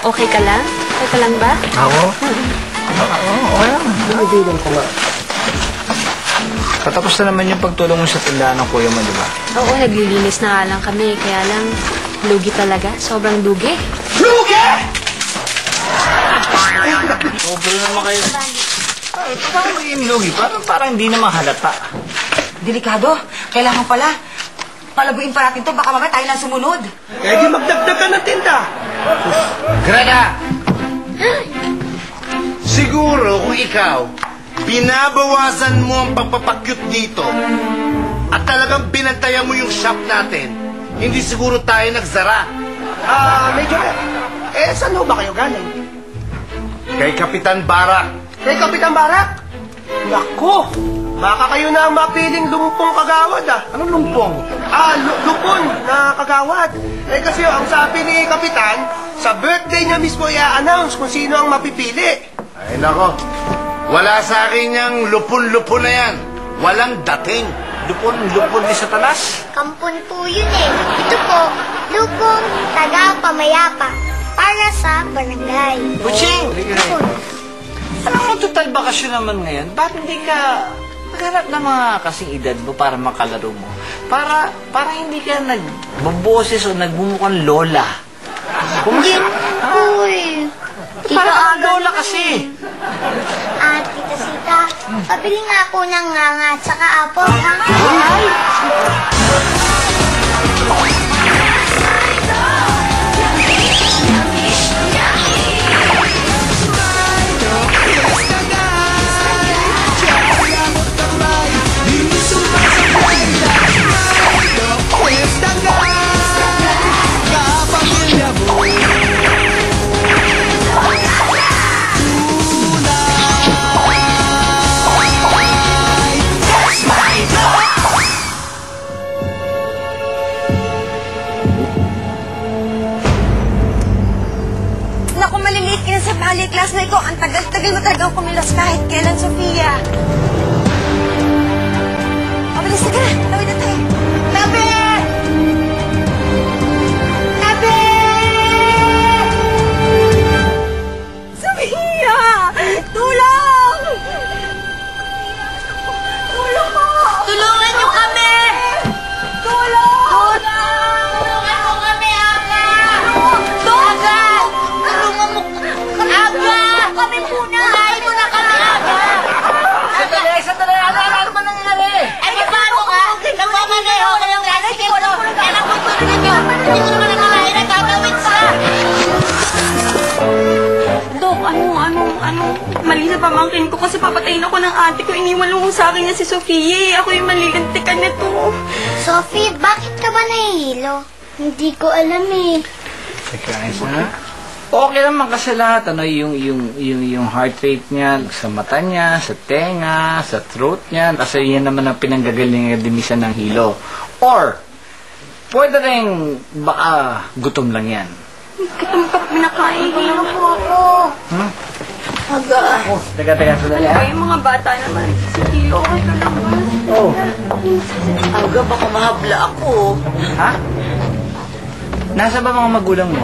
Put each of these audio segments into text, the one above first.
Okay ka lang? Okay ka lang ba? Ako? Oo, okay lang. Binibilang ko nga. Patapos na naman yung pagtulong mo sa tindahan ng kuya mo, di ba? Oo, naglilinis na nga lang kami. Kaya lang, lugi talaga. Sobrang lugi. Lugi! Sobrang naman kayo. Parang magiging lugi. Parang hindi naman halata. Delikado. Kailangan pala. Palabuin pa natin to. Baka mamaya tayo lang sumunod. Eh, di magdagdag ka ng tinda. Greta! Siguro kung ikaw, binabawasan mo ang pagpapakyut dito at talagang binantayan mo yung shop natin, hindi siguro tayo nagsara. Major, saan ho ba kayo galing? Kay Kapitan Barak. Kay Kapitan Barak? Nako! Baka kayo na ang mapiling lumpong kagawad, ah. Anong lumpong? Lupon na kagawad. Kasi ang sabi ni Kapitan, sa birthday niya mismo i-announce kung sino ang mapipili. Ay nako, wala sa akin yung lupon-lupon na yan. Walang dating. Lupon ni Satanas? Kampon po yun eh. Ito po, lupong taga-pamayapa para sa barangay. Butching! Alam mo, total bakasyon naman ngayon. Ba't hindi ka maghanap ng mga kasing edad mo para makalaro mo? Para hindi ka nagboboses o nagbumukhang lola. Hindi po eh. Para kang lola kasi. At Tita Sita, pabili nga ako ng nganga at saka apple. Ay! Naku, maliliit ka na sa ballet class na ito. Ang tagal-tagal mo talagang kumilos kahit kailan, Sofia. Mabilis na ka na. Tawid na tayo. Tabi! Tabi! Sofia! Tulong! Tulong po! Tulungan niyo kami! Tulong! Tulungan mo kami, Aga! Tulong! Tulungan mo kami! Aga! Kami muna! Lahin mo na kami, Aga! Sandali! Ano ba nangyari? Ay, paano ka? Nagmamaneho na yung lalaki. Hindi ko tulungan niyo. Hindi ko naman nakalain ang gagawin sa... Dok, mali na pamangkin ko kasi papatayin ako ng ate ko. Iniwan lang sa akin niya si Sofia. Ako yung malilantikan na to. Sophie, bakit ka ba nahihilo? Hindi ko alam eh. Okay naman kasi lahat, yung heart rate niya, sa mata niya, sa tenga, sa throat niya, kasi yan naman ang pinanggagaling din minsan ng hilo. Or, pwede rin baka gutom lang yan. Gutom pa pinakain. Ano po ako? Aga. Teka, sandali. Ano ba yung mga bata naman? Sige, okay ka lang ba? Oh. Aga, baka mahabla ako. Ha? Nasa ba mga magulang mo?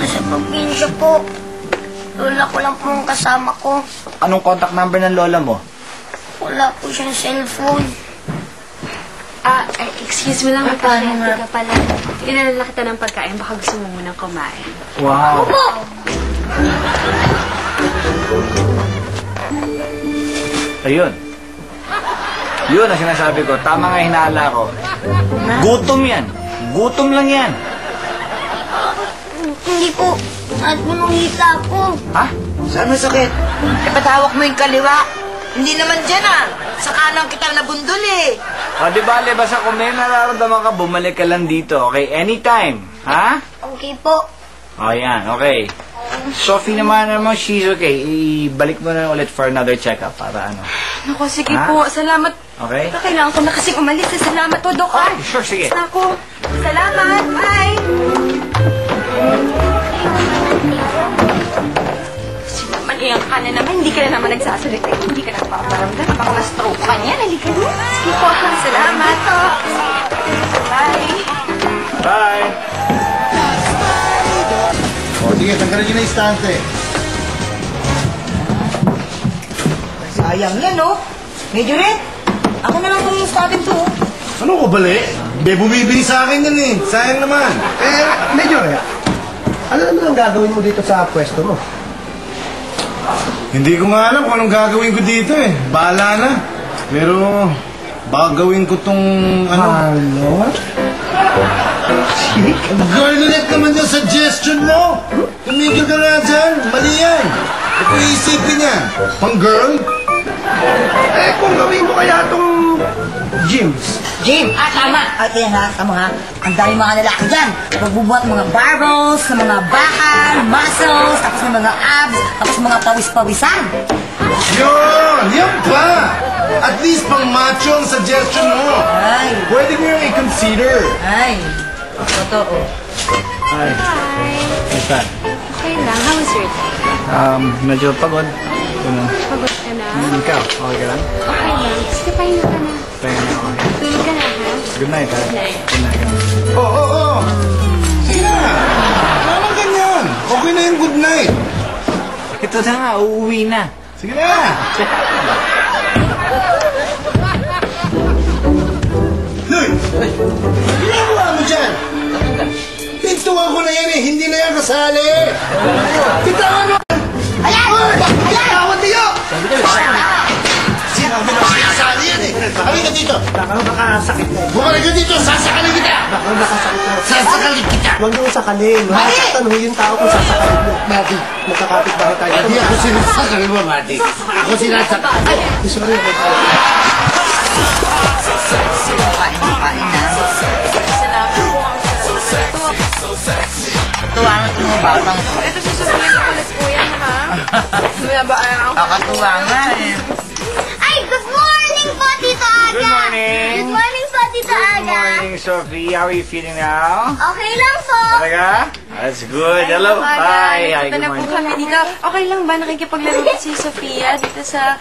Sa probinsya po. Lola ko lang po ang kasama ko. Anong contact number ng lola mo? Wala po siyang cellphone. Excuse me lang. Teka pala. Inalala kita ng pagkain. Baka gusto mo munang kumain. Wow. Ayun. Yun ang sinasabi ko. Tama nga hinala ko. Gutom yan. Gutom lang yan. Hindi po. At manungita ako. Ha? Saan masakit? Ipatawak mo yung kaliwa. Hindi naman dyan Sa kanan kita nabundol eh. O di bale, basta kung may nararamdaman ka, bumalik ka lang dito. Okay? Anytime. Ha? Okay po. O yan. Okay. Sophie naman, she's okay. Ibalik mo na ulit for another check-up para ano. Naku, sige Ha? po. Salamat. Okay? Kailangan ko na kasing umalis. Salamat po, Dok. Okay, sure, sige. Basta ako. Salamat. Bye. Maliang ka na naman. Hindi ka na naman nagsasalita. Hindi ka nagpaparamdam. Baka na-stroke ka niya. Halika na. Sige po. Salamat. Bye. Bye! O, Sige, tanggalin niyo na yung istante. Sayang yan, no? Medyo rin. Ako na lang itong statin to. Ano ko bali? May bumibili sa akin yan eh. Sayang naman. Medyo kaya. Ano naman ang gagawin mo dito sa pwesto mo? Hindi ko nga alam kung anong gagawin ko dito eh. Bahala na. Pero, baka gawin ko tong ano. Ano? Girl, ulit naman yung suggestion mo. Tumigil ka na dyan. Mali yan. Ito iisipin niya. Pang girl? Kung gawin mo kaya tong gyms. Jim! Tama! At yan ha, tama ha. Ang dami mga lalaki dyan. Magbubuhat ng mga barbells, ng mga bakal, muscles, tapos ng mga abs, tapos mga pawis-pawisan. Yun! Yan pa! At least pang macho ang suggestion mo. Ay, Pwede mo yung i-consider. ay. Totoo. Ay, Mister. Okay lang. How was your day? Medyo pagod. Pagod ka na? Ikaw, okay ka lang? Okay lang. Sige, pahinga ka na. Kaya na okay. Tulog ka na, ha? Good night, ha? Good night. Oo. Sige na. Wala nang ganyan. Okay na yung good night. Ito na nga, uuwi na. Sige na. Hoy! Ginagawa mo dyan? Pintuan ko na yan eh. Hindi na yan kasali. Pitawan mo! Tawad niyo! Sinabi na siya kasali yan eh. Halika ka dito. Baka makasakit na eh. Bumalik ka dito. Sasakalin kita. Baka makasakit na. Sasakalin kita. Huwag niyo sakalin. Masaktan ho yung tao kung sasakalin mo. Mati, magkakapit ba tayo? Hindi ako sinasakalin mo, Mati. Ako sinasakalin. Ay, sorry. Kain na. Tuwa na itong mga batang. Ito susunod ko ulit po yan, ha? May ba ako? Kakatuwa nga eh. Ay, good morning po, Tito Aga! Good morning. Good morning po, Tito Aga! Good morning, Sophie. How are you feeling now? Okay lang po! Talaga? That's good. Hello. Hi. Hi, Ito good na po morning. kami dito. Okay lang ba nakikipaglaro ko si Sofia dito sa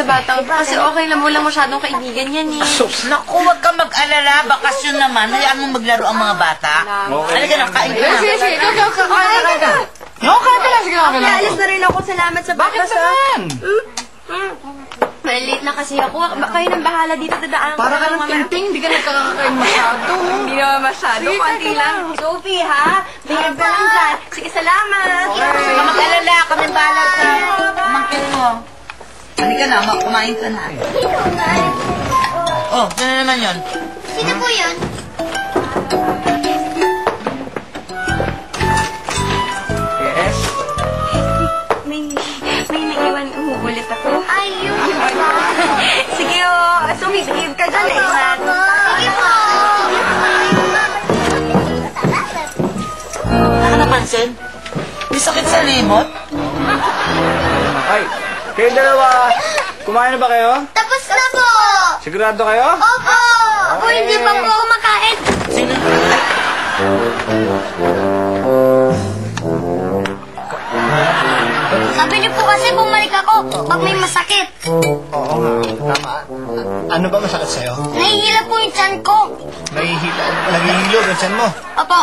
batang? Kasi okay lang, wala masyadong kaibigan yan eh. Naku, huwag ka mag-alala. Bakasyon naman. Hayaan mo maglaro ang mga bata. Okay. Halika na, kain ka na. Sige, kakain ka. Okay, talaga. Sige, okay lang. Alis na rin ako. Salamat sa Bakit breakfast, ha? naman? May late na kasi ako. Kayo nang bahala dito. Dadaan ko. Para ka lang ng mamaya. ting-ting. Hindi ka nagkakakain masyado. Hindi naman masyado. Konti lang. Sophie, ha? Bingag ka lang dyan. Sige, salamat. Huwag ka mag-alala. Kami balat ka. Pamangkin mo. Halika na, kumain ka na. Oh, sino naman yun? Sino po yun? Yes. May naiwan. Uhulit ako. Ayun! Sige, oh. Sophie, behave ka dyan eh. Sige po! Wala ka napansin? May sakit sa limot? Ay, kayo dalawa, kumain na ba kayo? Tapos na po! Sigurado kayo? Opo! Ako hindi pa po kumakain. Sino? Sabi niyo po kasi bumalik ako pag may masakit. Oo nga, tama. Ano ba masakit sa'yo? Nahihila po yung tiyan ko. Nahihilo ang tiyan mo. Opo.